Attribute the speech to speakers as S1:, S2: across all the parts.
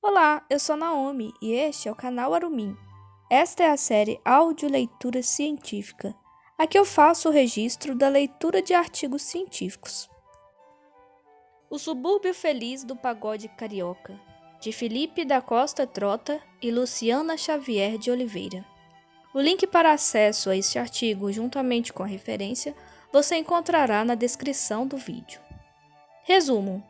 S1: Olá, eu sou Naomi e este é o canal Arumin. Esta é a série Áudio-Leitura Científica. Aqui eu faço o registro da leitura de artigos científicos. O Subúrbio Feliz do Pagode Carioca, de Felipe da Costa Trota e Luciana Xavier de Oliveira. O link para acesso a este artigo, juntamente com a referência, você encontrará na descrição do vídeo. Resumo: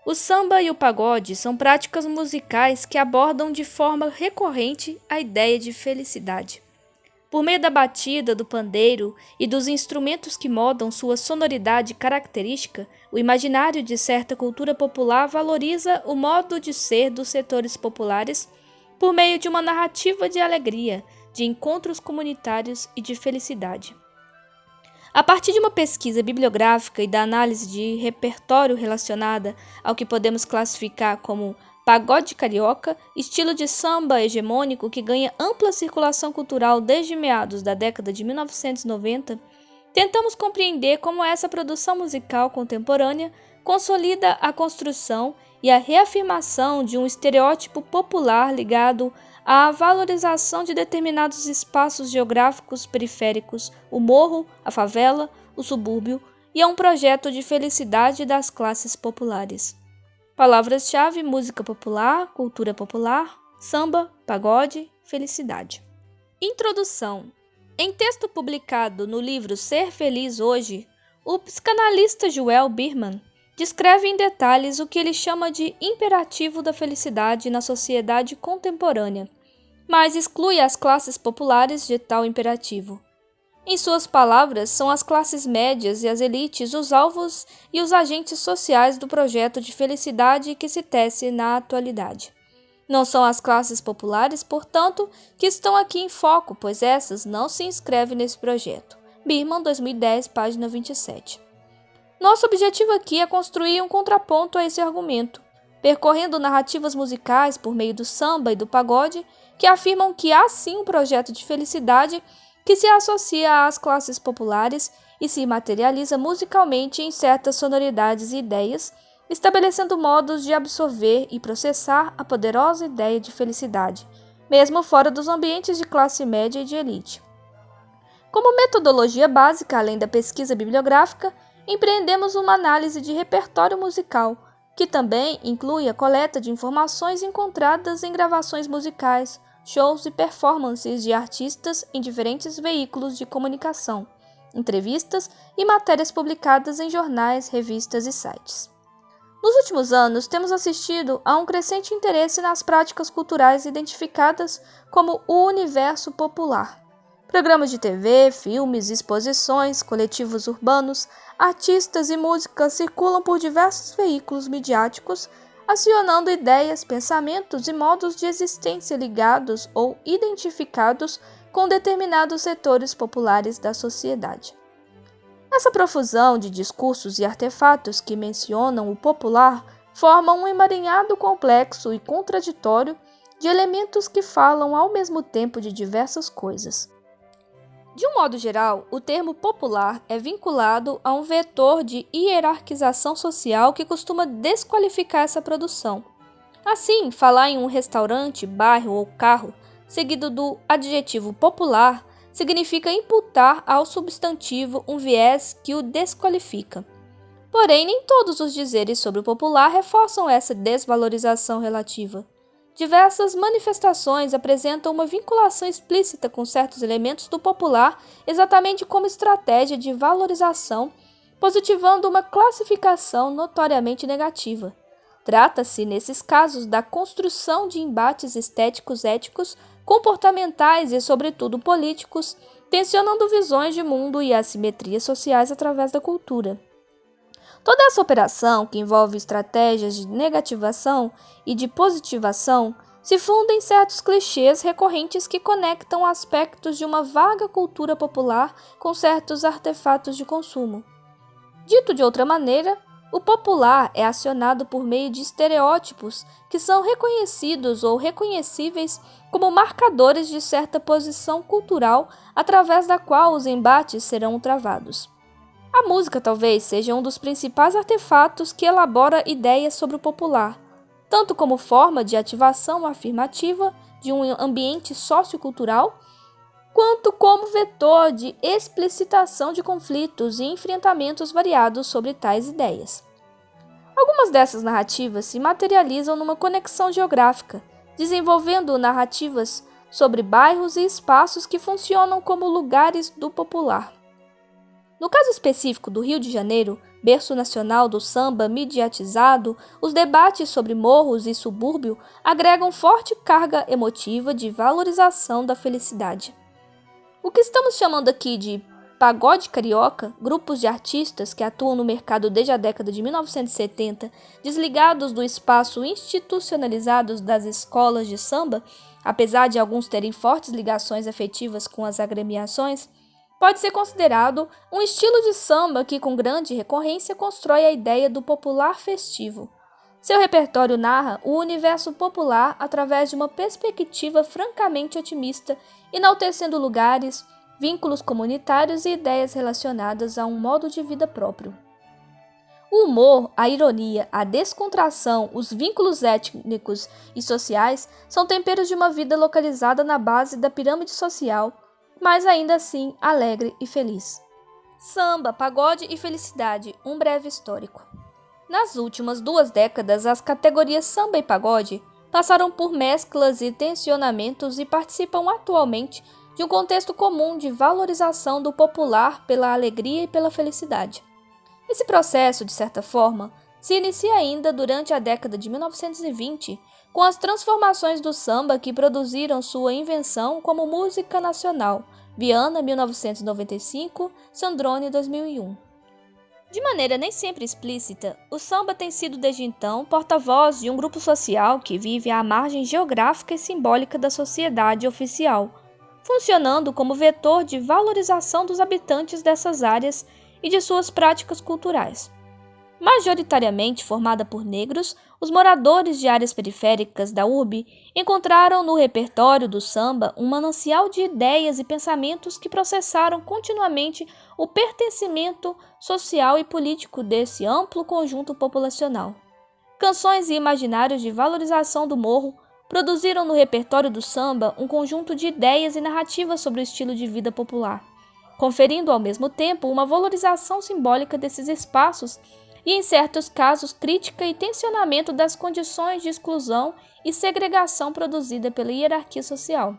S1: o samba e o pagode são práticas musicais que abordam de forma recorrente a ideia de felicidade. Por meio da batida, do pandeiro e dos instrumentos que modam sua sonoridade característica, o imaginário de certa cultura popular valoriza o modo de ser dos setores populares por meio de uma narrativa de alegria, de encontros comunitários e de felicidade. A partir de uma pesquisa bibliográfica e da análise de repertório relacionada ao que podemos classificar como pagode carioca, estilo de samba hegemônico que ganha ampla circulação cultural desde meados da década de 1990, tentamos compreender como essa produção musical contemporânea consolida a construção e a reafirmação de um estereótipo popular ligado à valorização de determinados espaços geográficos periféricos, o morro, a favela, o subúrbio, e a um projeto de felicidade das classes populares. Palavras-chave: música popular, cultura popular, samba, pagode, felicidade. Introdução. Em texto publicado no livro Ser Feliz Hoje, o psicanalista Joel Birman descreve em detalhes o que ele chama de imperativo da felicidade na sociedade contemporânea, mas exclui as classes populares de tal imperativo. Em suas palavras, são as classes médias e as elites os alvos e os agentes sociais do projeto de felicidade que se tece na atualidade. Não são as classes populares, portanto, que estão aqui em foco, pois essas não se inscrevem nesse projeto. Birman, 2010, página 27. Nosso objetivo aqui é construir um contraponto a esse argumento, percorrendo narrativas musicais por meio do samba e do pagode que afirmam que há sim um projeto de felicidade que se associa às classes populares e se materializa musicalmente em certas sonoridades e ideias, estabelecendo modos de absorver e processar a poderosa ideia de felicidade, mesmo fora dos ambientes de classe média e de elite. Como metodologia básica, além da pesquisa bibliográfica, empreendemos uma análise de repertório musical, que também inclui a coleta de informações encontradas em gravações musicais, shows e performances de artistas em diferentes veículos de comunicação, entrevistas e matérias publicadas em jornais, revistas e sites. Nos últimos anos, temos assistido a um crescente interesse nas práticas culturais identificadas como o universo popular. Programas de TV, filmes, exposições, coletivos urbanos, artistas e músicas circulam por diversos veículos midiáticos, acionando ideias, pensamentos e modos de existência ligados ou identificados com determinados setores populares da sociedade. Essa profusão de discursos e artefatos que mencionam o popular forma um emaranhado complexo e contraditório de elementos que falam ao mesmo tempo de diversas coisas. De um modo geral, o termo popular é vinculado a um vetor de hierarquização social que costuma desqualificar essa produção. Assim, falar em um restaurante, bairro ou carro, seguido do adjetivo popular, significa imputar ao substantivo um viés que o desqualifica. Porém, nem todos os dizeres sobre o popular reforçam essa desvalorização relativa. Diversas manifestações apresentam uma vinculação explícita com certos elementos do popular, exatamente como estratégia de valorização, positivando uma classificação notoriamente negativa. Trata-se, nesses casos, da construção de embates estéticos, éticos, comportamentais e, sobretudo, políticos, tensionando visões de mundo e assimetrias sociais através da cultura. Toda essa operação, que envolve estratégias de negativação e de positivação, se funda em certos clichês recorrentes que conectam aspectos de uma vaga cultura popular com certos artefatos de consumo. Dito de outra maneira, o popular é acionado por meio de estereótipos que são reconhecidos ou reconhecíveis como marcadores de certa posição cultural através da qual os embates serão travados. A música talvez seja um dos principais artefatos que elabora ideias sobre o popular. tanto como forma de ativação afirmativa de um ambiente sociocultural, quanto como vetor de explicitação de conflitos e enfrentamentos variados sobre tais ideias. Algumas dessas narrativas se materializam numa conexão geográfica, desenvolvendo narrativas sobre bairros e espaços que funcionam como lugares do popular. No caso específico do Rio de Janeiro, berço nacional do samba mediatizado, os debates sobre morros e subúrbio agregam forte carga emotiva de valorização da felicidade. O que estamos chamando aqui de pagode carioca, grupos de artistas que atuam no mercado desde a década de 1970, desligados do espaço institucionalizados das escolas de samba, apesar de alguns terem fortes ligações afetivas com as agremiações, pode ser considerado um estilo de samba que, com grande recorrência, constrói a ideia do popular festivo. Seu repertório narra o universo popular através de uma perspectiva francamente otimista, enaltecendo lugares, vínculos comunitários e ideias relacionadas a um modo de vida próprio. O humor, a ironia, a descontração, os vínculos étnicos e sociais são temperos de uma vida localizada na base da pirâmide social, mas ainda assim alegre e feliz. Samba, pagode e felicidade, um breve histórico. Nas últimas 2 décadas, as categorias samba e pagode passaram por mesclas e tensionamentos e participam atualmente de um contexto comum de valorização do popular pela alegria e pela felicidade. Esse processo, de certa forma, se inicia ainda durante a década de 1920, com as transformações do samba que produziram sua invenção como música nacional, Viana, 1995, Sandrone, 2001. De maneira nem sempre explícita, o samba tem sido desde então porta-voz de um grupo social que vive à margem geográfica e simbólica da sociedade oficial, funcionando como vetor de valorização dos habitantes dessas áreas e de suas práticas culturais. Majoritariamente formada por negros, os moradores de áreas periféricas da urbe encontraram no repertório do samba um manancial de ideias e pensamentos que processaram continuamente o pertencimento social e político desse amplo conjunto populacional. Canções e imaginários de valorização do morro produziram no repertório do samba um conjunto de ideias e narrativas sobre o estilo de vida popular, conferindo ao mesmo tempo uma valorização simbólica desses espaços e, em certos casos, crítica e tensionamento das condições de exclusão e segregação produzida pela hierarquia social.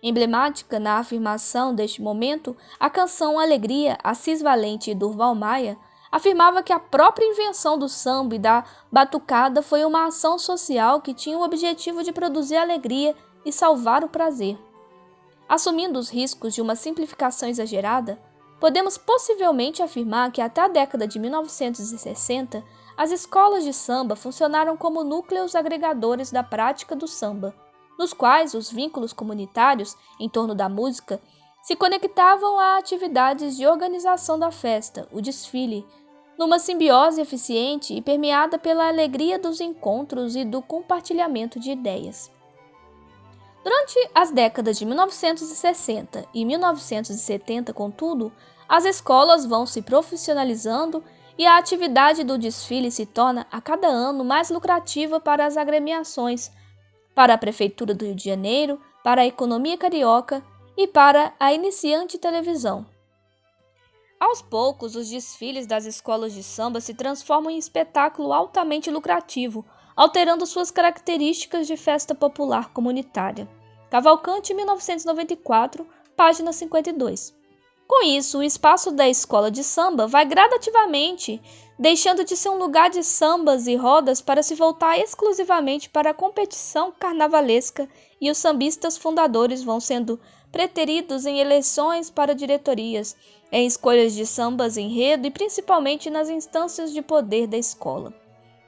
S1: Emblemática na afirmação deste momento, a canção Alegria, Assis Valente e Durval Maia, afirmava que a própria invenção do samba e da batucada foi uma ação social que tinha o objetivo de produzir alegria e salvar o prazer. Assumindo os riscos de uma simplificação exagerada, podemos possivelmente afirmar que até a década de 1960, as escolas de samba funcionaram como núcleos agregadores da prática do samba, nos quais os vínculos comunitários em torno da música se conectavam a atividades de organização da festa, o desfile, numa simbiose eficiente e permeada pela alegria dos encontros e do compartilhamento de ideias. Durante as décadas de 1960 e 1970, contudo, as escolas vão se profissionalizando e a atividade do desfile se torna a cada ano mais lucrativa para as agremiações, para a Prefeitura do Rio de Janeiro, para a economia carioca e para a iniciante televisão. Aos poucos, os desfiles das escolas de samba se transformam em espetáculo altamente lucrativo, alterando suas características de festa popular comunitária. Cavalcante, 1994, página 52. Com isso, o espaço da escola de samba vai gradativamente deixando de ser um lugar de sambas e rodas para se voltar exclusivamente para a competição carnavalesca, e os sambistas fundadores vão sendo preteridos em eleições para diretorias, em escolhas de sambas enredo e principalmente nas instâncias de poder da escola.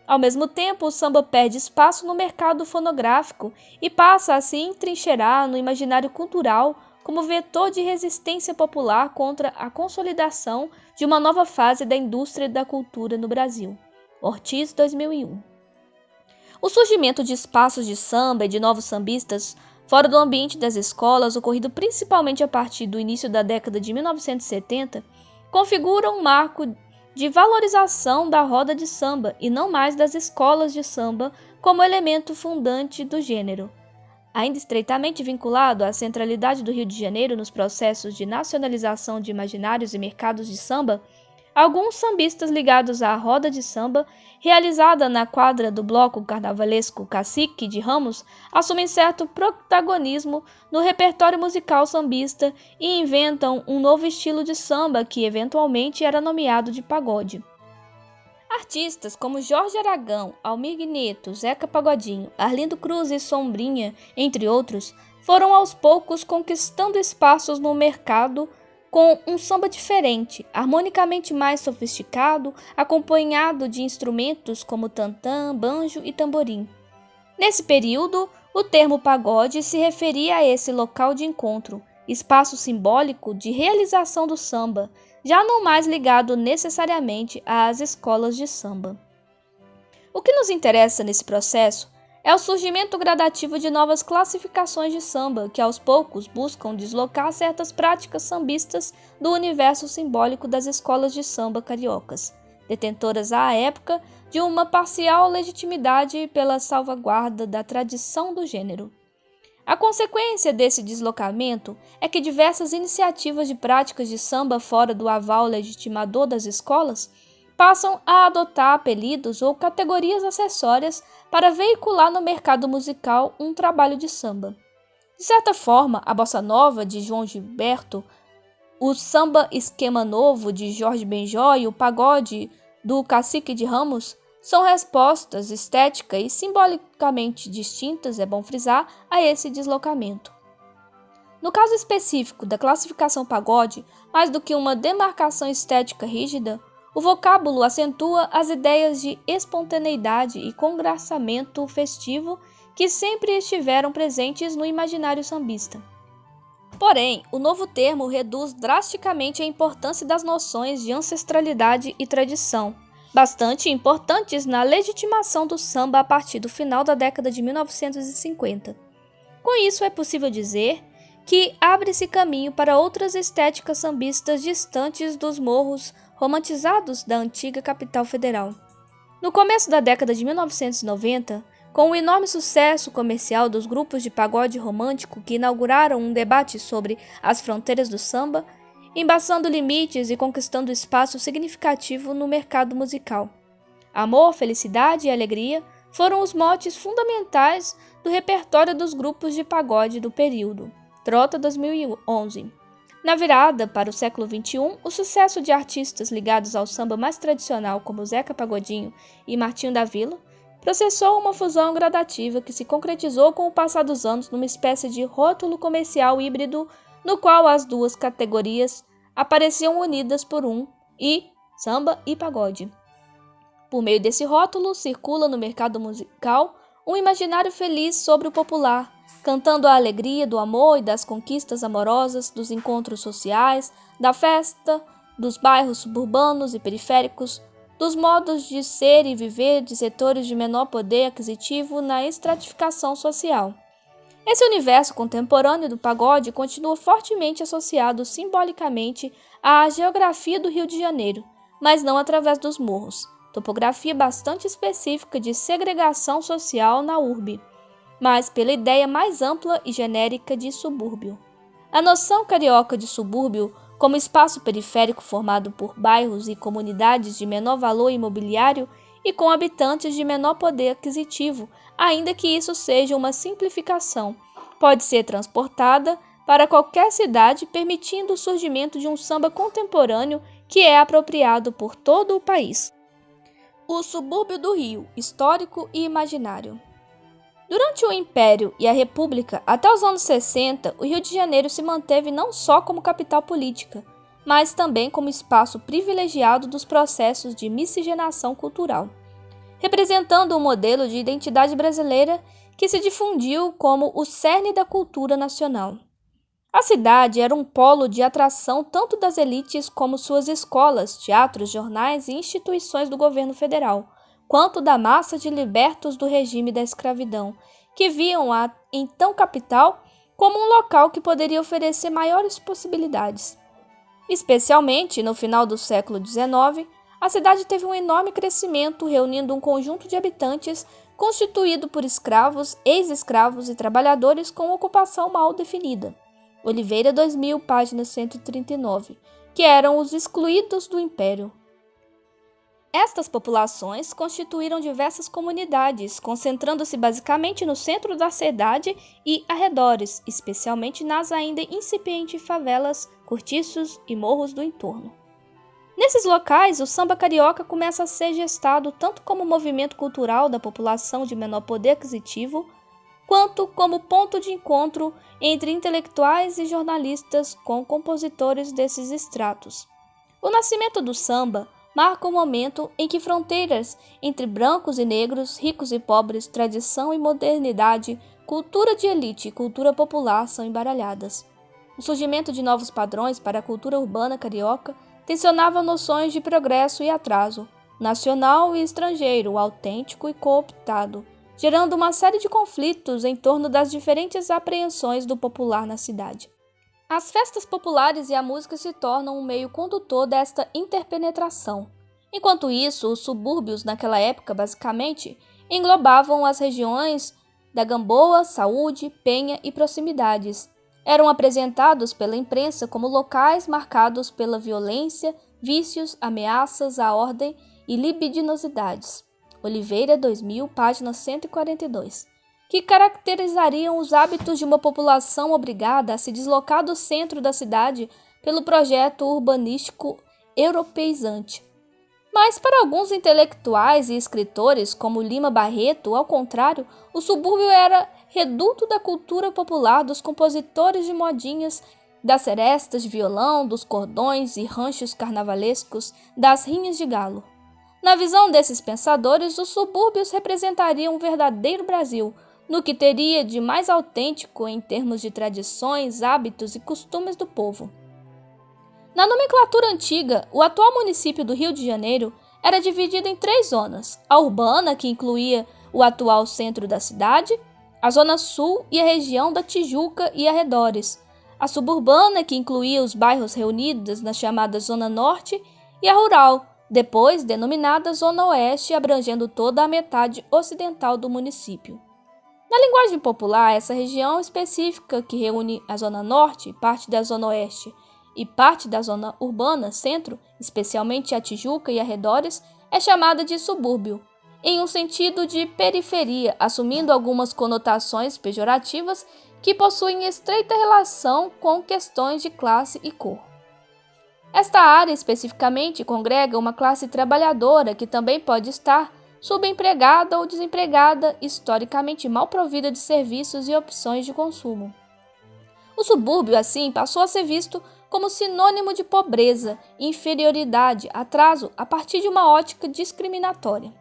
S1: Ao mesmo tempo, o samba perde espaço no mercado fonográfico e passa a se entrincheirar no imaginário cultural como vetor de resistência popular contra a consolidação de uma nova fase da indústria da cultura no Brasil. Ortiz, 2001. O surgimento de espaços de samba e de novos sambistas fora do ambiente das escolas, ocorrido principalmente a partir do início da década de 1970, configura um marco de valorização da roda de samba e não mais das escolas de samba como elemento fundante do gênero. Ainda estreitamente vinculado à centralidade do Rio de Janeiro nos processos de nacionalização de imaginários e mercados de samba, alguns sambistas ligados à roda de samba, realizada na quadra do bloco carnavalesco Cacique de Ramos, assumem certo protagonismo no repertório musical sambista e inventam um novo estilo de samba que eventualmente era nomeado de pagode. Artistas como Jorge Aragão, Almir Guineto, Zeca Pagodinho, Arlindo Cruz e Sombrinha, entre outros, foram aos poucos conquistando espaços no mercado com um samba diferente, harmonicamente mais sofisticado, acompanhado de instrumentos como tantã, banjo e tamborim. Nesse período, o termo pagode se referia a esse local de encontro, espaço simbólico de realização do samba, já não mais ligado necessariamente às escolas de samba. O que nos interessa nesse processo é o surgimento gradativo de novas classificações de samba que aos poucos buscam deslocar certas práticas sambistas do universo simbólico das escolas de samba cariocas, detentoras à época de uma parcial legitimidade pela salvaguarda da tradição do gênero. A consequência desse deslocamento é que diversas iniciativas de práticas de samba fora do aval legitimador das escolas passam a adotar apelidos ou categorias acessórias para veicular no mercado musical um trabalho de samba. De certa forma, a bossa nova de João Gilberto, o samba esquema novo de Jorge Benjó e o pagode do Cacique de Ramos são respostas estética e simbolicamente distintas, é bom frisar, a esse deslocamento. No caso específico da classificação pagode, mais do que uma demarcação estética rígida, o vocábulo acentua as ideias de espontaneidade e congraçamento festivo que sempre estiveram presentes no imaginário sambista. Porém, o novo termo reduz drasticamente a importância das noções de ancestralidade e tradição, bastante importantes na legitimação do samba a partir do final da década de 1950. Com isso, é possível dizer que abre-se caminho para outras estéticas sambistas distantes dos morros romantizados da antiga capital federal. No começo da década de 1990, com o enorme sucesso comercial dos grupos de pagode romântico que inauguraram um debate sobre as fronteiras do samba, embaçando limites e conquistando espaço significativo no mercado musical. Amor, felicidade e alegria foram os motes fundamentais do repertório dos grupos de pagode do período. Trota 2011. Na virada para o século XXI, o sucesso de artistas ligados ao samba mais tradicional como Zeca Pagodinho e Martinho da Vila processou uma fusão gradativa que se concretizou com o passar dos anos numa espécie de rótulo comercial híbrido no qual as duas categorias apareciam unidas por samba e pagode. Por meio desse rótulo, circula no mercado musical um imaginário feliz sobre o popular, cantando a alegria do amor e das conquistas amorosas, dos encontros sociais, da festa, dos bairros suburbanos e periféricos, dos modos de ser e viver de setores de menor poder aquisitivo na estratificação social. Esse universo contemporâneo do pagode continua fortemente associado simbolicamente à geografia do Rio de Janeiro, mas não através dos morros, topografia bastante específica de segregação social na urbe, mas pela ideia mais ampla e genérica de subúrbio. A noção carioca de subúrbio como espaço periférico formado por bairros e comunidades de menor valor imobiliário e com habitantes de menor poder aquisitivo, ainda que isso seja uma simplificação, pode ser transportada para qualquer cidade, permitindo o surgimento de um samba contemporâneo que é apropriado por todo o país. O subúrbio do Rio, histórico e imaginário. Durante o Império e a República, até os anos 60, o Rio de Janeiro se manteve não só como capital política, mas também como espaço privilegiado dos processos de miscigenação cultural, representando um modelo de identidade brasileira que se difundiu como o cerne da cultura nacional. A cidade era um polo de atração tanto das elites como suas escolas, teatros, jornais e instituições do governo federal, quanto da massa de libertos do regime da escravidão, que viam a então capital como um local que poderia oferecer maiores possibilidades. Especialmente no final do século XIX, a cidade teve um enorme crescimento, reunindo um conjunto de habitantes constituído por escravos, ex-escravos e trabalhadores com ocupação mal definida. Oliveira 2000, página 139, que eram os excluídos do Império. Estas populações constituíram diversas comunidades, concentrando-se basicamente no centro da cidade e arredores, especialmente nas ainda incipientes favelas, cortiços e morros do entorno. Nesses locais, o samba carioca começa a ser gestado tanto como movimento cultural da população de menor poder aquisitivo, quanto como ponto de encontro entre intelectuais e jornalistas com compositores desses estratos. O nascimento do samba marca o momento em que fronteiras entre brancos e negros, ricos e pobres, tradição e modernidade, cultura de elite e cultura popular são embaralhadas. O surgimento de novos padrões para a cultura urbana carioca tensionava noções de progresso e atraso, nacional e estrangeiro, autêntico e cooptado, gerando uma série de conflitos em torno das diferentes apreensões do popular na cidade. As festas populares e a música se tornam um meio condutor desta interpenetração. Enquanto isso, os subúrbios naquela época, basicamente, englobavam as regiões da Gamboa, Saúde, Penha e proximidades. Eram apresentados pela imprensa como locais marcados pela violência, vícios, ameaças à ordem e libidinosidades. Oliveira 2000, página 142. Que caracterizariam os hábitos de uma população obrigada a se deslocar do centro da cidade pelo projeto urbanístico europeizante. Mas para alguns intelectuais e escritores, como Lima Barreto, ao contrário, o subúrbio era reduto da cultura popular dos compositores de modinhas, das serestas de violão, dos cordões e ranchos carnavalescos, das rinhas de galo. Na visão desses pensadores, os subúrbios representariam um verdadeiro Brasil, no que teria de mais autêntico em termos de tradições, hábitos e costumes do povo. Na nomenclatura antiga, o atual município do Rio de Janeiro era dividido em 3 zonas: a urbana, que incluía o atual centro da cidade, a zona sul e a região da Tijuca e arredores, a suburbana, que incluía os bairros reunidos na chamada Zona Norte, e a rural, depois denominada Zona Oeste, abrangendo toda a metade ocidental do município. Na linguagem popular, essa região específica que reúne a Zona Norte, parte da Zona Oeste e parte da Zona Urbana, centro, especialmente a Tijuca e arredores, é chamada de subúrbio, em um sentido de periferia, assumindo algumas conotações pejorativas que possuem estreita relação com questões de classe e cor. Esta área especificamente congrega uma classe trabalhadora que também pode estar subempregada ou desempregada, historicamente mal provida de serviços e opções de consumo. O subúrbio, assim, passou a ser visto como sinônimo de pobreza, inferioridade, atraso, a partir de uma ótica discriminatória.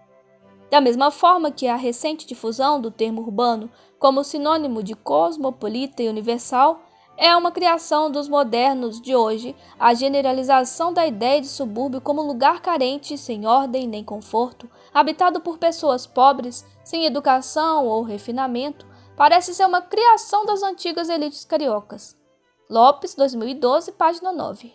S1: Da mesma forma que a recente difusão do termo urbano como sinônimo de cosmopolita e universal é uma criação dos modernos de hoje, a generalização da ideia de subúrbio como lugar carente, sem ordem nem conforto, habitado por pessoas pobres, sem educação ou refinamento, parece ser uma criação das antigas elites cariocas. Lopes, 2012, página 9.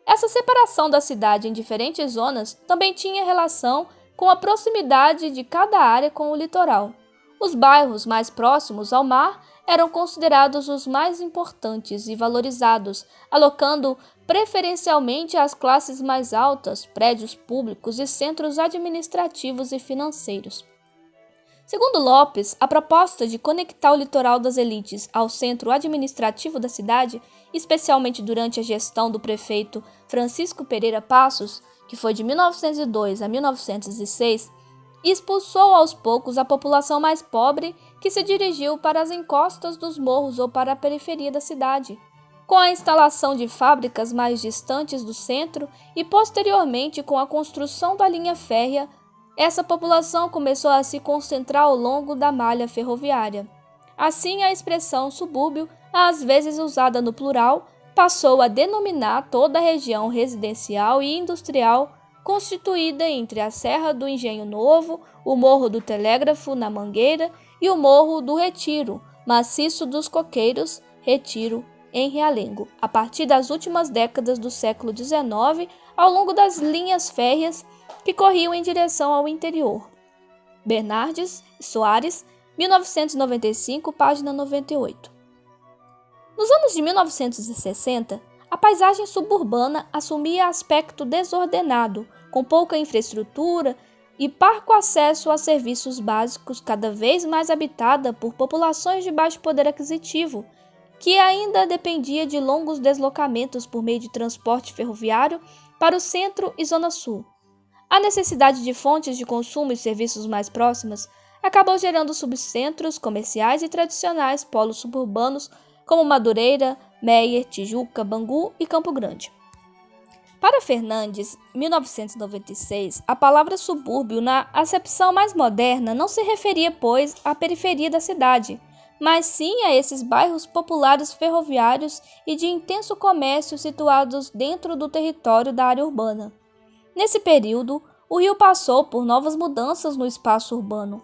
S1: Essa separação da cidade em diferentes zonas também tinha relação com a proximidade de cada área com o litoral. Os bairros mais próximos ao mar eram considerados os mais importantes e valorizados, alocando preferencialmente às classes mais altas, prédios públicos e centros administrativos e financeiros. Segundo Lopes, a proposta de conectar o litoral das elites ao centro administrativo da cidade, especialmente durante a gestão do prefeito Francisco Pereira Passos, que foi de 1902 a 1906, expulsou aos poucos a população mais pobre que se dirigiu para as encostas dos morros ou para a periferia da cidade. Com a instalação de fábricas mais distantes do centro e, posteriormente, com a construção da linha férrea, essa população começou a se concentrar ao longo da malha ferroviária. Assim, a expressão subúrbio, às vezes usada no plural, passou a denominar toda a região residencial e industrial constituída entre a Serra do Engenho Novo, o Morro do Telégrafo, na Mangueira, e o Morro do Retiro, Maciço dos Coqueiros, Retiro, em Realengo, a partir das últimas décadas do século XIX, ao longo das linhas férreas que corriam em direção ao interior. Bernardes e Soares, 1995, página 98. Nos anos de 1960, a paisagem suburbana assumia aspecto desordenado, com pouca infraestrutura e parco acesso a serviços básicos, cada vez mais habitada por populações de baixo poder aquisitivo, que ainda dependia de longos deslocamentos por meio de transporte ferroviário para o centro e zona sul. A necessidade de fontes de consumo e serviços mais próximas acabou gerando subcentros comerciais e tradicionais polos suburbanos como Madureira, Meier, Tijuca, Bangu e Campo Grande. Para Fernandes, 1996, a palavra subúrbio, na acepção mais moderna, não se referia, pois, à periferia da cidade, mas sim a esses bairros populares ferroviários e de intenso comércio situados dentro do território da área urbana. Nesse período, o Rio passou por novas mudanças no espaço urbano.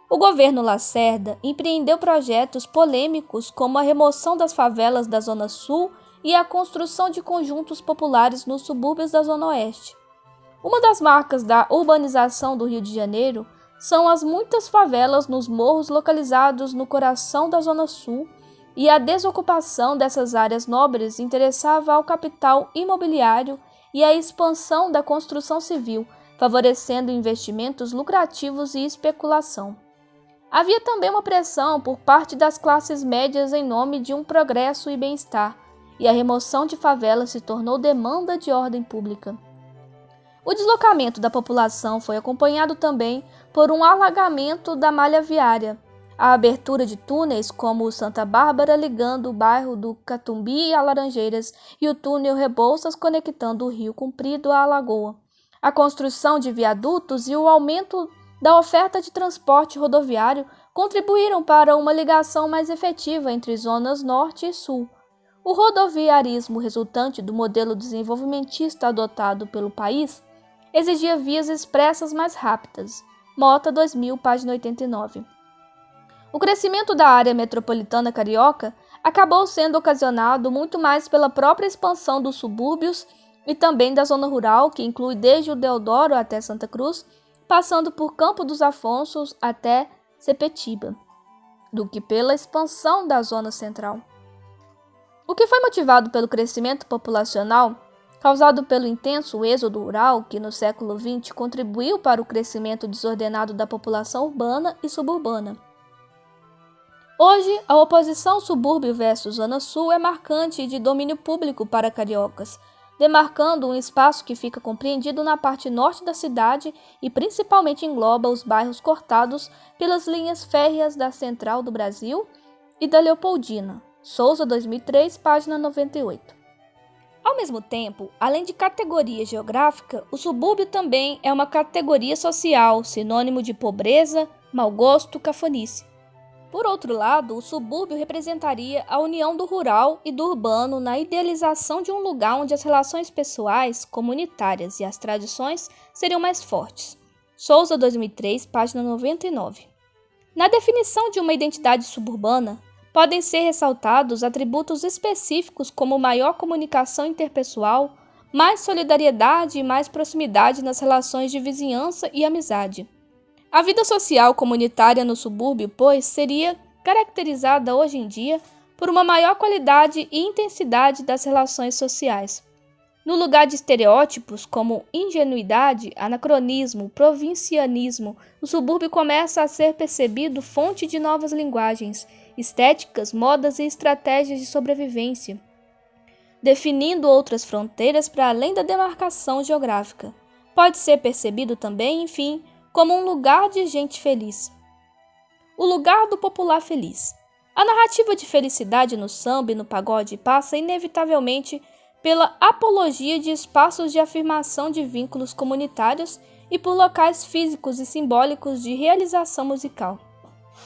S1: O governo Lacerda empreendeu projetos polêmicos como a remoção das favelas da Zona Sul e a construção de conjuntos populares nos subúrbios da Zona Oeste. Uma das marcas da urbanização do Rio de Janeiro são as muitas favelas nos morros localizados no coração da Zona Sul, e a desocupação dessas áreas nobres interessava ao capital imobiliário e a expansão da construção civil, favorecendo investimentos lucrativos e especulação. Havia também uma pressão por parte das classes médias em nome de um progresso e bem-estar, e a remoção de favelas se tornou demanda de ordem pública. O deslocamento da população foi acompanhado também por um alargamento da malha viária, a abertura de túneis como o Santa Bárbara ligando o bairro do Catumbi a Laranjeiras e o túnel Rebouças conectando o Rio Comprido à Lagoa, a construção de viadutos e o aumento da oferta de transporte rodoviário contribuíram para uma ligação mais efetiva entre zonas norte e sul. O rodoviarismo resultante do modelo desenvolvimentista adotado pelo país exigia vias expressas mais rápidas. Mota 2000, página 89. O crescimento da área metropolitana carioca acabou sendo ocasionado muito mais pela própria expansão dos subúrbios e também da zona rural, que inclui desde o Deodoro até Santa Cruz, passando por Campo dos Afonsos até Sepetiba, do que pela expansão da zona central. O que foi motivado pelo crescimento populacional, causado pelo intenso êxodo rural, que no século XX contribuiu para o crescimento desordenado da população urbana e suburbana. Hoje, a oposição subúrbio versus Zona Sul é marcante e de domínio público para cariocas, demarcando um espaço que fica compreendido na parte norte da cidade e principalmente engloba os bairros cortados pelas linhas férreas da Central do Brasil e da Leopoldina. Souza, 2003, página 98. Ao mesmo tempo, além de categoria geográfica, o subúrbio também é uma categoria social, sinônimo de pobreza, mau gosto, cafonice. Por outro lado, o subúrbio representaria a união do rural e do urbano na idealização de um lugar onde as relações pessoais, comunitárias e as tradições seriam mais fortes. Souza, 2003, página 99. Na definição de uma identidade suburbana, podem ser ressaltados atributos específicos como maior comunicação interpessoal, mais solidariedade e mais proximidade nas relações de vizinhança e amizade. A vida social comunitária no subúrbio, pois, seria caracterizada hoje em dia por uma maior qualidade e intensidade das relações sociais. No lugar de estereótipos como ingenuidade, anacronismo, provincianismo, o subúrbio começa a ser percebido fonte de novas linguagens, estéticas, modas e estratégias de sobrevivência, definindo outras fronteiras para além da demarcação geográfica. Pode ser percebido também, enfim, como um lugar de gente feliz. O lugar do popular feliz. A narrativa de felicidade no samba e no pagode passa inevitavelmente pela apologia de espaços de afirmação de vínculos comunitários e por locais físicos e simbólicos de realização musical.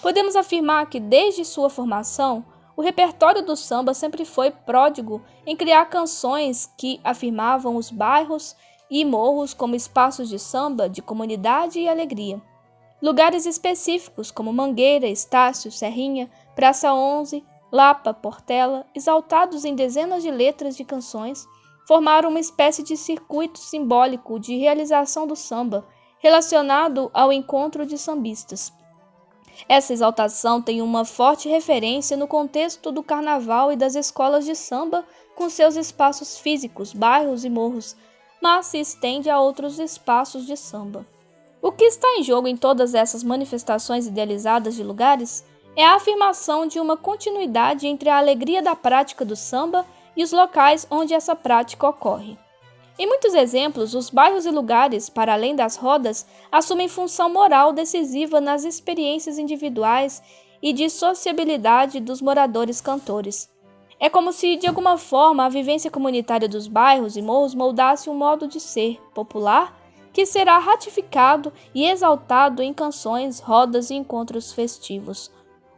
S1: Podemos afirmar que, desde sua formação, o repertório do samba sempre foi pródigo em criar canções que afirmavam os bairros e morros como espaços de samba, de comunidade e alegria. Lugares específicos como Mangueira, Estácio, Serrinha, Praça 11, Lapa, Portela, exaltados em dezenas de letras de canções, formaram uma espécie de circuito simbólico de realização do samba, relacionado ao encontro de sambistas. Essa exaltação tem uma forte referência no contexto do carnaval e das escolas de samba, com seus espaços físicos, bairros e morros, mas se estende a outros espaços de samba. O que está em jogo em todas essas manifestações idealizadas de lugares é a afirmação de uma continuidade entre a alegria da prática do samba e os locais onde essa prática ocorre. Em muitos exemplos, os bairros e lugares, para além das rodas, assumem função moral decisiva nas experiências individuais e de sociabilidade dos moradores cantores. É como se, de alguma forma, a vivência comunitária dos bairros e morros moldasse um modo de ser popular que será ratificado e exaltado em canções, rodas e encontros festivos.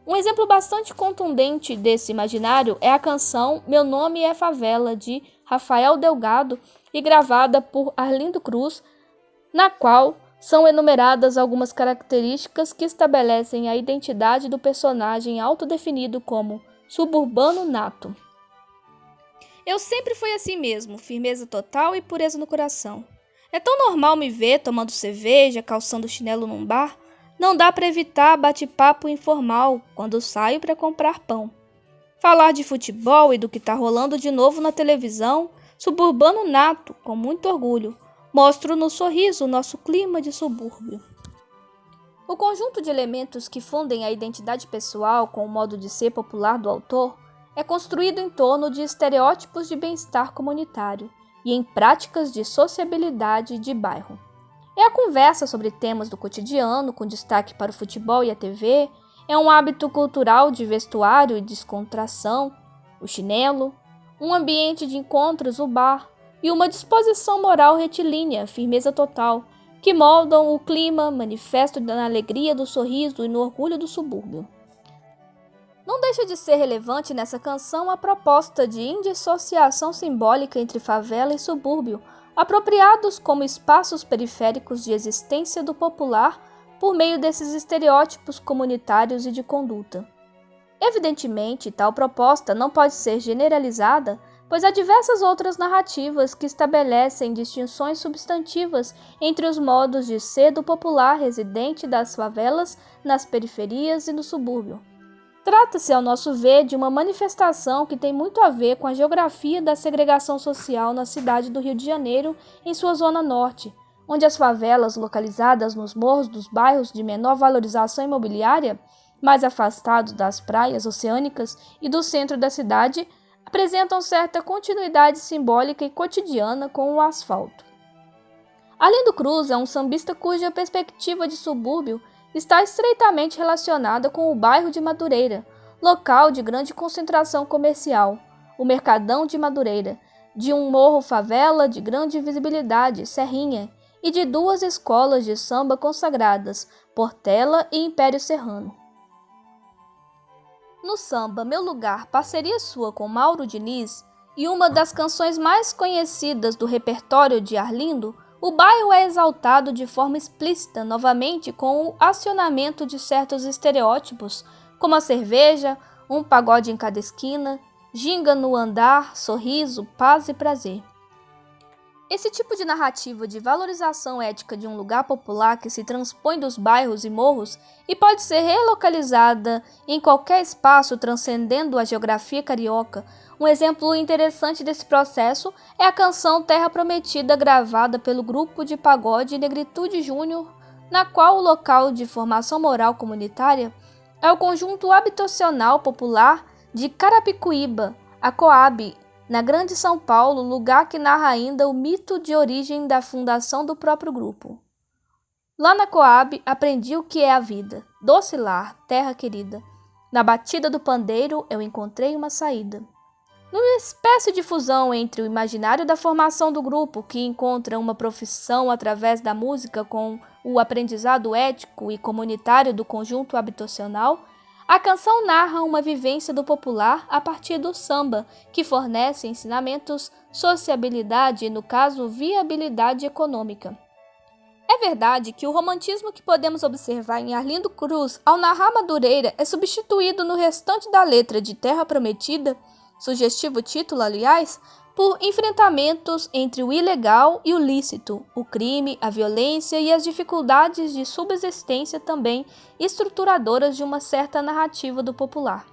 S1: Um exemplo bastante contundente desse imaginário é a canção Meu Nome é Favela, de Rafael Delgado, e gravada por Arlindo Cruz, na qual são enumeradas algumas características que estabelecem a identidade do personagem autodefinido como suburbano nato. Eu sempre fui assim mesmo, firmeza total e pureza no coração. É tão normal me ver tomando cerveja, calçando chinelo num bar. Não dá para evitar bate-papo informal quando saio para comprar pão. Falar de futebol e do que está rolando de novo na televisão, suburbano nato, com muito orgulho. Mostro no sorriso o nosso clima de subúrbio. O conjunto de elementos que fundem a identidade pessoal com o modo de ser popular do autor é construído em torno de estereótipos de bem-estar comunitário e em práticas de sociabilidade de bairro. É a conversa sobre temas do cotidiano, com destaque para o futebol e a TV, é um hábito cultural de vestuário e descontração, o chinelo, um ambiente de encontros, o bar, e uma disposição moral retilínea, firmeza total, que moldam o clima, manifesto na alegria do sorriso e no orgulho do subúrbio. Não deixa de ser relevante nessa canção a proposta de indissociação simbólica entre favela e subúrbio, apropriados como espaços periféricos de existência do popular por meio desses estereótipos comunitários e de conduta. Evidentemente, tal proposta não pode ser generalizada, pois há diversas outras narrativas que estabelecem distinções substantivas entre os modos de ser do popular residente das favelas, nas periferias e no subúrbio. Trata-se, ao nosso ver, de uma manifestação que tem muito a ver com a geografia da segregação social na cidade do Rio de Janeiro, em sua zona norte, onde as favelas localizadas nos morros dos bairros de menor valorização imobiliária, mais afastados das praias oceânicas e do centro da cidade, apresentam certa continuidade simbólica e cotidiana com o asfalto. Arlindo Cruz é um sambista cuja perspectiva de subúrbio está estreitamente relacionada com o bairro de Madureira, local de grande concentração comercial, o Mercadão de Madureira, de um morro-favela de grande visibilidade, Serrinha, e de duas escolas de samba consagradas, Portela e Império Serrano. No samba Meu Lugar, parceria sua com Mauro Diniz, e uma das canções mais conhecidas do repertório de Arlindo, o bairro é exaltado de forma explícita novamente com o acionamento de certos estereótipos, como a cerveja, um pagode em cada esquina, ginga no andar, sorriso, paz e prazer. Esse tipo de narrativa de valorização ética de um lugar popular que se transpõe dos bairros e morros e pode ser relocalizada em qualquer espaço transcendendo a geografia carioca. Um exemplo interessante desse processo é a canção Terra Prometida, gravada pelo grupo de pagode Negritude Júnior, na qual o local de formação moral comunitária é o conjunto habitacional popular de Carapicuíba, a Coab, na Grande São Paulo, lugar que narra ainda o mito de origem da fundação do próprio grupo. Lá na Coab, aprendi o que é a vida, doce lar, terra querida. Na batida do pandeiro, eu encontrei uma saída. Numa espécie de fusão entre o imaginário da formação do grupo, que encontra uma profissão através da música, com o aprendizado ético e comunitário do conjunto habitacional, a canção narra uma vivência do popular a partir do samba, que fornece ensinamentos, sociabilidade e, no caso, viabilidade econômica. É verdade que o romantismo que podemos observar em Arlindo Cruz ao narrar Madureira é substituído no restante da letra de Terra Prometida, sugestivo título, aliás, por enfrentamentos entre o ilegal e o lícito, o crime, a violência e as dificuldades de subsistência também estruturadoras de uma certa narrativa do popular.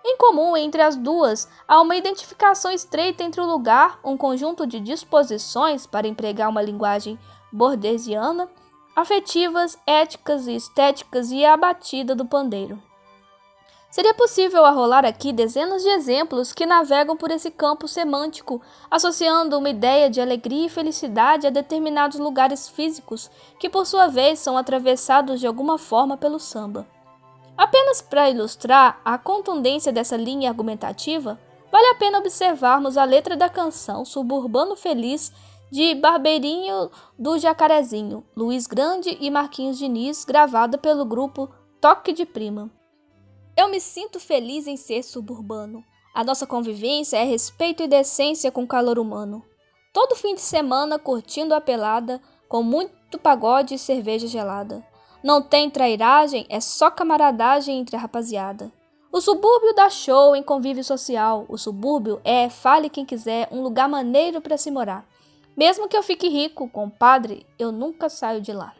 S1: Em comum entre as duas, há uma identificação estreita entre o lugar, um conjunto de disposições, para empregar uma linguagem bordesiana, afetivas, éticas e estéticas e a batida do pandeiro. Seria possível arrolar aqui dezenas de exemplos que navegam por esse campo semântico, associando uma ideia de alegria e felicidade a determinados lugares físicos, que por sua vez são atravessados de alguma forma pelo samba. Apenas para ilustrar a contundência dessa linha argumentativa, vale a pena observarmos a letra da canção Suburbano Feliz de Barbeirinho do Jacarezinho, Luiz Grande e Marquinhos Diniz, gravada pelo grupo Toque de Prima. Eu me sinto feliz em ser suburbano. A nossa convivência é respeito e decência com calor humano. Todo fim de semana curtindo a pelada, com muito pagode e cerveja gelada. Não tem trairagem, é só camaradagem entre a rapaziada. O subúrbio dá show em convívio social. O subúrbio é, fale quem quiser, um lugar maneiro para se morar. Mesmo que eu fique rico, compadre, eu nunca saio de lá.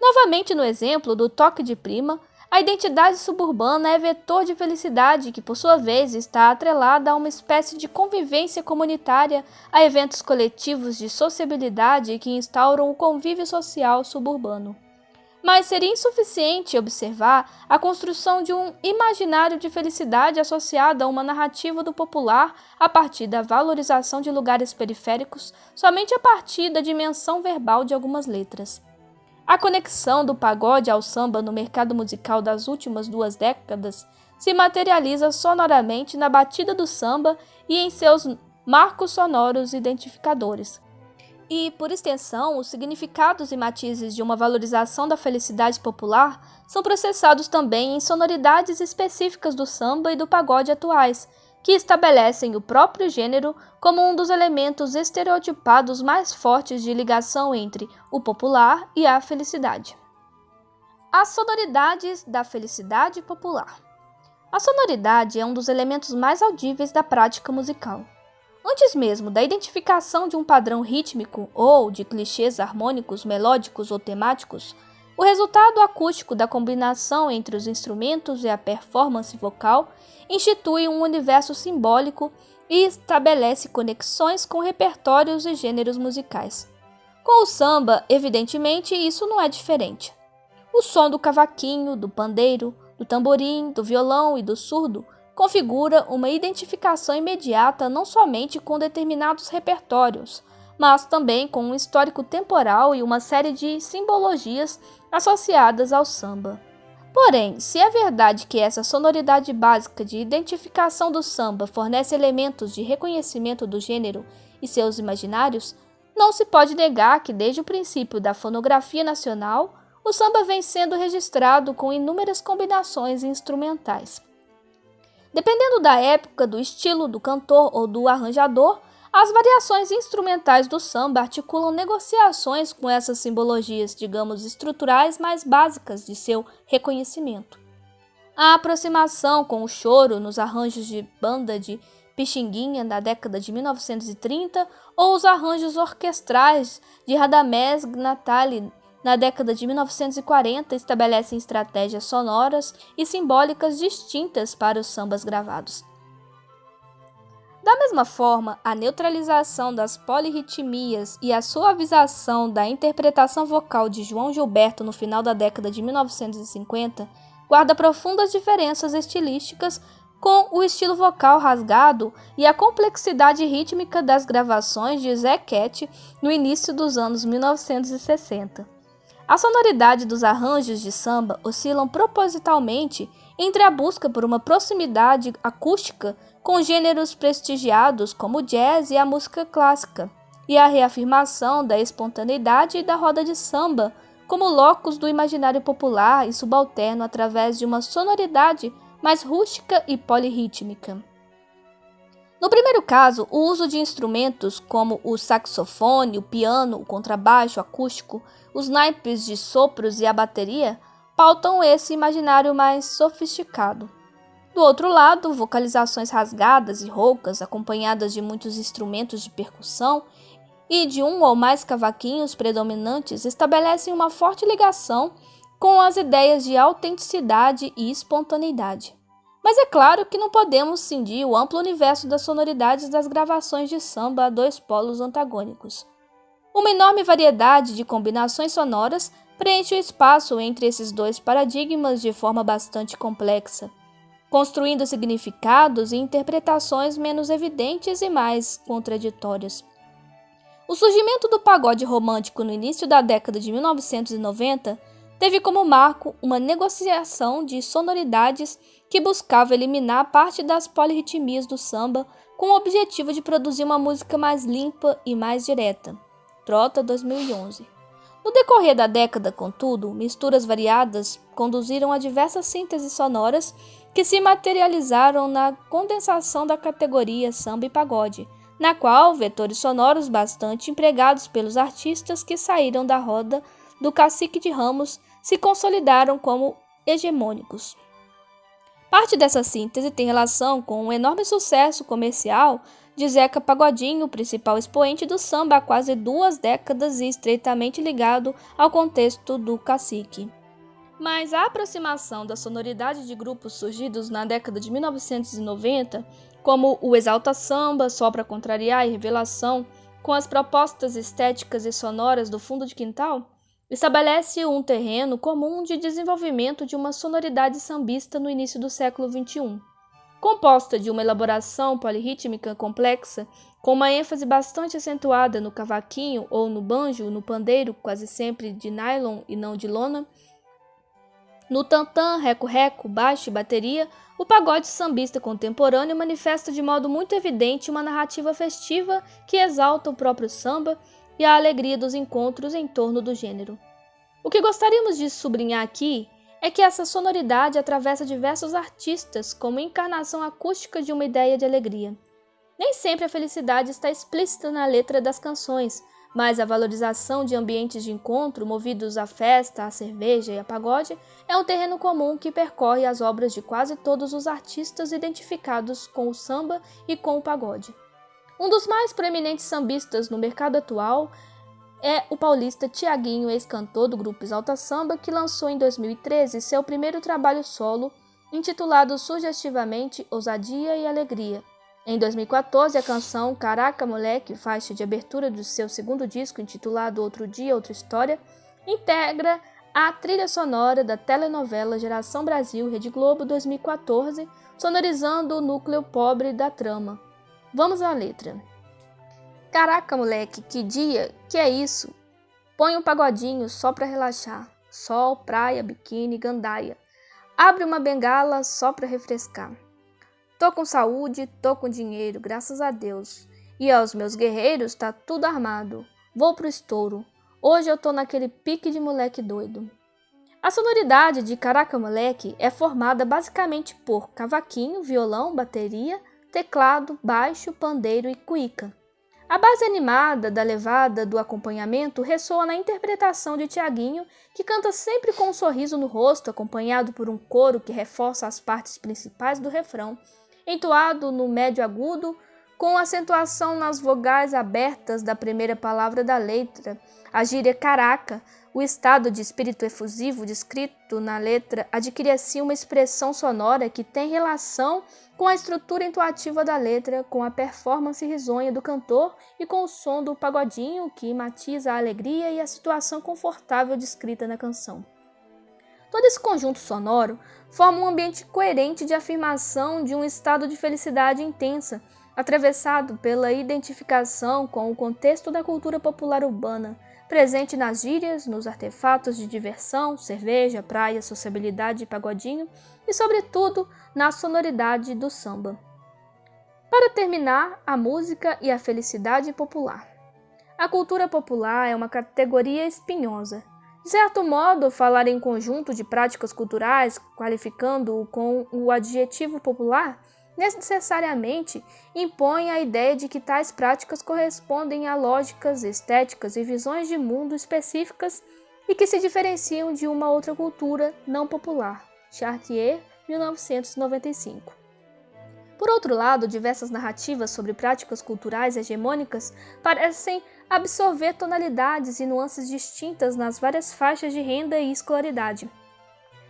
S1: Novamente no exemplo do Toque de Prima, a identidade suburbana é vetor de felicidade que, por sua vez, está atrelada a uma espécie de convivência comunitária, a eventos coletivos de sociabilidade que instauram o convívio social suburbano. Mas seria insuficiente observar a construção de um imaginário de felicidade associado a uma narrativa do popular a partir da valorização de lugares periféricos somente a partir da dimensão verbal de algumas letras. A conexão do pagode ao samba no mercado musical das últimas 2 décadas se materializa sonoramente na batida do samba e em seus marcos sonoros identificadores. E, por extensão, os significados e matizes de uma valorização da felicidade popular são processados também em sonoridades específicas do samba e do pagode atuais, que estabelecem o próprio gênero como um dos elementos estereotipados mais fortes de ligação entre o popular e a felicidade. As sonoridades da felicidade popular. A sonoridade é um dos elementos mais audíveis da prática musical. Antes mesmo da identificação de um padrão rítmico ou de clichês harmônicos, melódicos ou temáticos, o resultado acústico da combinação entre os instrumentos e a performance vocal institui um universo simbólico e estabelece conexões com repertórios e gêneros musicais. Com o samba, evidentemente, isso não é diferente. O som do cavaquinho, do pandeiro, do tamborim, do violão e do surdo configura uma identificação imediata não somente com determinados repertórios, mas também com um histórico temporal e uma série de simbologias associadas ao samba. Porém, se é verdade que essa sonoridade básica de identificação do samba fornece elementos de reconhecimento do gênero e seus imaginários, não se pode negar que desde o princípio da fonografia nacional, o samba vem sendo registrado com inúmeras combinações instrumentais. Dependendo da época, do estilo do cantor ou do arranjador, as variações instrumentais do samba articulam negociações com essas simbologias, digamos, estruturais mais básicas de seu reconhecimento. A aproximação com o choro nos arranjos de banda de Pixinguinha da década de 1930 ou os arranjos orquestrais de Radamés Gnatali na década de 1940 estabelecem estratégias sonoras e simbólicas distintas para os sambas gravados. Da mesma forma, a neutralização das polirritmias e a suavização da interpretação vocal de João Gilberto no final da década de 1950 guarda profundas diferenças estilísticas com o estilo vocal rasgado e a complexidade rítmica das gravações de Zé Cat no início dos anos 1960. A sonoridade dos arranjos de samba oscilam propositalmente entre a busca por uma proximidade acústica com gêneros prestigiados como o jazz e a música clássica, e a reafirmação da espontaneidade e da roda de samba como locus do imaginário popular e subalterno através de uma sonoridade mais rústica e polirrítmica. No primeiro caso, o uso de instrumentos como o saxofone, o piano, o contrabaixo acústico, os naipes de sopros e a bateria pautam esse imaginário mais sofisticado. Do outro lado, vocalizações rasgadas e roucas, acompanhadas de muitos instrumentos de percussão e de um ou mais cavaquinhos predominantes, estabelecem uma forte ligação com as ideias de autenticidade e espontaneidade. Mas é claro que não podemos cindir o amplo universo das sonoridades das gravações de samba a dois polos antagônicos. Uma enorme variedade de combinações sonoras preenche o espaço entre esses dois paradigmas de forma bastante complexa, construindo significados e interpretações menos evidentes e mais contraditórias. O surgimento do pagode romântico no início da década de 1990 teve como marco uma negociação de sonoridades que buscava eliminar parte das polirritmias do samba com o objetivo de produzir uma música mais limpa e mais direta. Trota 2011. No decorrer da década, contudo, misturas variadas conduziram a diversas sínteses sonoras que se materializaram na condensação da categoria samba e pagode, na qual vetores sonoros bastante empregados pelos artistas que saíram da roda do Cacique de Ramos se consolidaram como hegemônicos. Parte dessa síntese tem relação com o enorme sucesso comercial de Zeca Pagodinho, principal expoente do samba há quase 2 décadas e estreitamente ligado ao contexto do cacique. Mas a aproximação da sonoridade de grupos surgidos na década de 1990, como o Exalta Samba, Só Pra Contrariar e Revelação, com as propostas estéticas e sonoras do fundo de quintal, estabelece um terreno comum de desenvolvimento de uma sonoridade sambista no início do século XXI. Composta de uma elaboração polirrítmica complexa, com uma ênfase bastante acentuada no cavaquinho ou no banjo, no pandeiro, quase sempre de nylon e não de lona, no tantã, reco-reco, baixo e bateria, o pagode sambista contemporâneo manifesta de modo muito evidente uma narrativa festiva que exalta o próprio samba e a alegria dos encontros em torno do gênero. O que gostaríamos de sublinhar aqui é que essa sonoridade atravessa diversos artistas como encarnação acústica de uma ideia de alegria. Nem sempre a felicidade está explícita na letra das canções, mas a valorização de ambientes de encontro movidos à festa, à cerveja e a pagode é um terreno comum que percorre as obras de quase todos os artistas identificados com o samba e com o pagode. Um dos mais proeminentes sambistas no mercado atual é o paulista Tiaguinho, ex-cantor do grupo Exalta Samba, que lançou em 2013 seu primeiro trabalho solo, intitulado sugestivamente Ousadia e Alegria. Em 2014, a canção Caraca Moleque, faixa de abertura do seu segundo disco intitulado Outro Dia, Outra História, integra a trilha sonora da telenovela Geração Brasil Rede Globo 2014, sonorizando o núcleo pobre da trama. Vamos à letra. Caraca, moleque, que dia, que é isso? Põe um pagodinho só pra relaxar. Sol, praia, biquíni, gandaia. Abre uma bengala só pra refrescar. Tô com saúde, tô com dinheiro, graças a Deus. E aos meus guerreiros tá tudo armado. Vou pro estouro. Hoje eu tô naquele pique de moleque doido. A sonoridade de Caraca, moleque é formada basicamente por cavaquinho, violão, bateria, teclado, baixo, pandeiro e cuíca. A base animada da levada do acompanhamento ressoa na interpretação de Tiaguinho, que canta sempre com um sorriso no rosto, acompanhado por um coro que reforça as partes principais do refrão, entoado no médio agudo, com acentuação nas vogais abertas da primeira palavra da letra. A gíria caraca, o estado de espírito efusivo descrito na letra, adquire assim uma expressão sonora que tem relação com a estrutura entoativa da letra, com a performance risonha do cantor e com o som do pagodinho que matiza a alegria e a situação confortável descrita na canção. Todo esse conjunto sonoro forma um ambiente coerente de afirmação de um estado de felicidade intensa, atravessado pela identificação com o contexto da cultura popular urbana, presente nas gírias, nos artefatos de diversão, cerveja, praia, sociabilidade e pagodinho, e, sobretudo, na sonoridade do samba. Para terminar, a música e a felicidade popular. A cultura popular é uma categoria espinhosa. De certo modo, falar em conjunto de práticas culturais, qualificando-o com o adjetivo popular, necessariamente impõe a ideia de que tais práticas correspondem a lógicas, estéticas e visões de mundo específicas e que se diferenciam de uma outra cultura não popular. Chartier, 1995. Por outro lado, diversas narrativas sobre práticas culturais hegemônicas parecem absorver tonalidades e nuances distintas nas várias faixas de renda e escolaridade,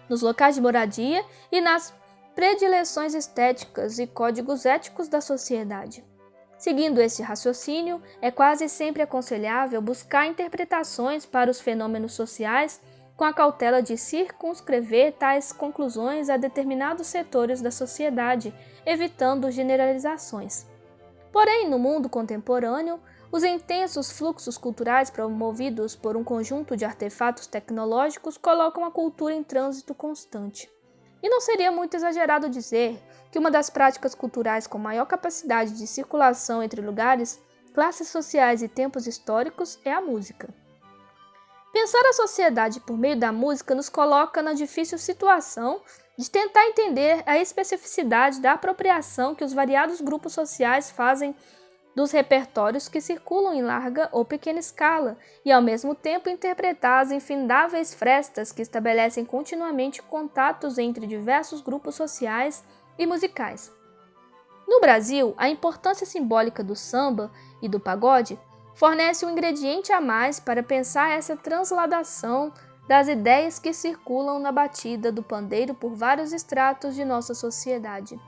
S1: nos locais de moradia e nas predileções estéticas e códigos éticos da sociedade. Seguindo esse raciocínio, é quase sempre aconselhável buscar interpretações para os fenômenos sociais com a cautela de circunscrever tais conclusões a determinados setores da sociedade, evitando generalizações. Porém, no mundo contemporâneo, os intensos fluxos culturais promovidos por um conjunto de artefatos tecnológicos colocam a cultura em trânsito constante. E não seria muito exagerado dizer que uma das práticas culturais com maior capacidade de circulação entre lugares, classes sociais e tempos históricos é a música. Pensar a sociedade por meio da música nos coloca na difícil situação de tentar entender a especificidade da apropriação que os variados grupos sociais fazem dos repertórios que circulam em larga ou pequena escala e, ao mesmo tempo, interpretar as infindáveis frestas que estabelecem continuamente contatos entre diversos grupos sociais e musicais. No Brasil, a importância simbólica do samba e do pagode fornece um ingrediente a mais para pensar essa transladação das ideias que circulam na batida do pandeiro por vários estratos de nossa sociedade.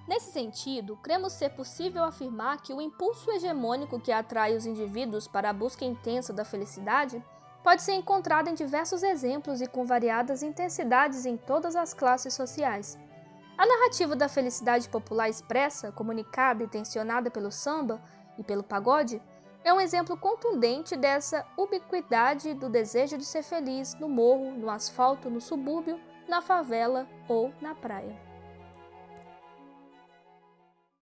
S1: Nesse sentido, cremos ser possível afirmar que o impulso hegemônico que atrai os indivíduos para a busca intensa da felicidade pode ser encontrado em diversos exemplos e com variadas intensidades em todas as classes sociais. A narrativa da felicidade popular expressa, comunicada e tensionada pelo samba e pelo pagode é um exemplo contundente dessa ubiquidade do desejo de ser feliz no morro, no asfalto, no subúrbio, na favela ou na praia.